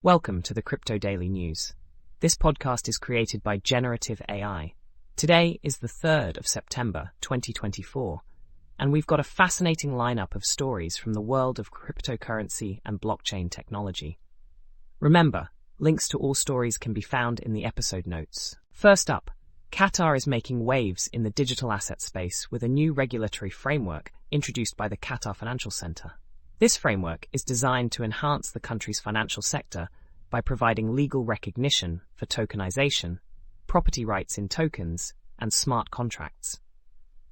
Welcome to the Crypto Daily News. This podcast is created by Generative AI. Today is the 3rd of September, 2024, and we've got a fascinating lineup of stories from the world of cryptocurrency and blockchain technology. Remember, links to all stories can be found in the episode notes. First up, Qatar is making waves in the digital asset space with a new regulatory framework introduced by the Qatar Financial Center. This framework is designed to enhance the country's financial sector by providing legal recognition for tokenization, property rights in tokens, and smart contracts.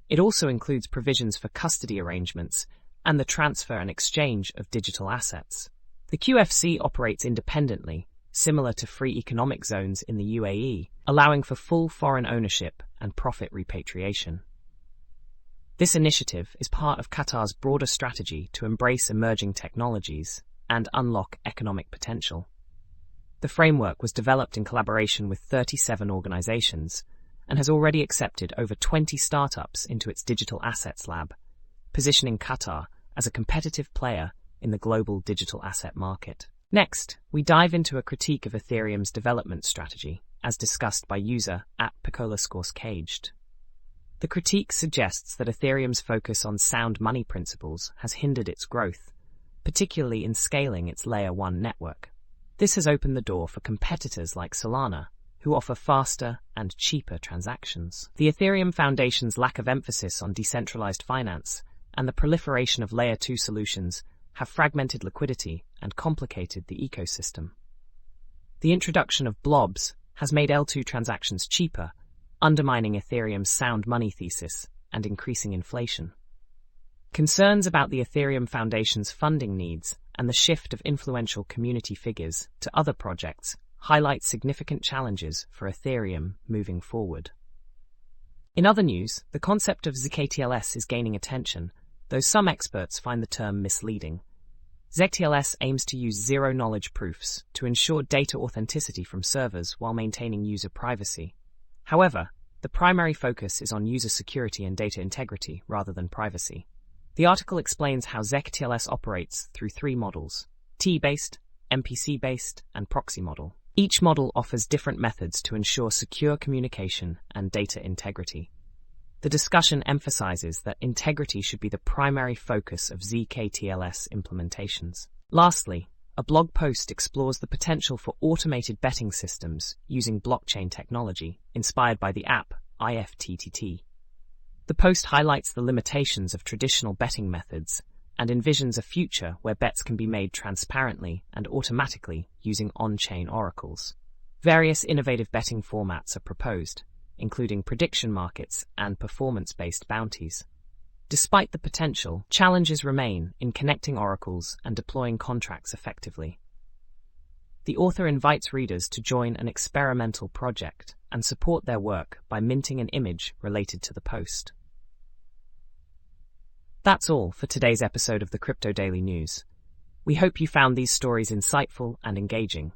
It also includes provisions for custody arrangements and the transfer and exchange of digital assets. The QFC operates independently, similar to free economic zones in the UAE, allowing for full foreign ownership and profit repatriation. This initiative is part of Qatar's broader strategy to embrace emerging technologies and unlock economic potential. The framework was developed in collaboration with 37 organizations and has already accepted over 20 startups into its digital assets lab, positioning Qatar as a competitive player in the global digital asset market. Next, we dive into a critique of Ethereum's development strategy, as discussed by user @PicolaScoresCaged. The critique suggests that Ethereum's focus on sound money principles has hindered its growth, particularly in scaling its Layer 1 network. This has opened the door for competitors like Solana, who offer faster and cheaper transactions. The Ethereum Foundation's lack of emphasis on decentralized finance and the proliferation of Layer 2 solutions have fragmented liquidity and complicated the ecosystem. The introduction of blobs has made L2 transactions cheaper, undermining Ethereum's sound money thesis and increasing inflation. Concerns about the Ethereum Foundation's funding needs and the shift of influential community figures to other projects highlight significant challenges for Ethereum moving forward. In other news, the concept of zkTLS is gaining attention, though some experts find the term misleading. zkTLS aims to use zero-knowledge proofs to ensure data authenticity from servers while maintaining user privacy. However, the primary focus is on user security and data integrity rather than privacy. The article explains how zkTLS operates through 3 models: T-based, MPC-based, and proxy model. Each model offers different methods to ensure secure communication and data integrity. The discussion emphasizes that integrity should be the primary focus of zkTLS implementations. Lastly, a blog post explores the potential for automated betting systems using blockchain technology, inspired by the app IFTTT. The post highlights the limitations of traditional betting methods and envisions a future where bets can be made transparently and automatically using on-chain oracles. Various innovative betting formats are proposed, including prediction markets and performance-based bounties. Despite the potential, challenges remain in connecting oracles and deploying contracts effectively. The author invites readers to join an experimental project and support their work by minting an image related to the post. That's all for today's episode of the Crypto Daily News. We hope you found these stories insightful and engaging.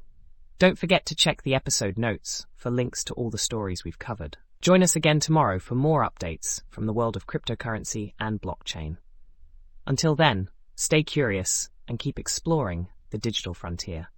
Don't forget to check the episode notes for links to all the stories we've covered. Join us again tomorrow for more updates from the world of cryptocurrency and blockchain. Until then, stay curious and keep exploring the digital frontier.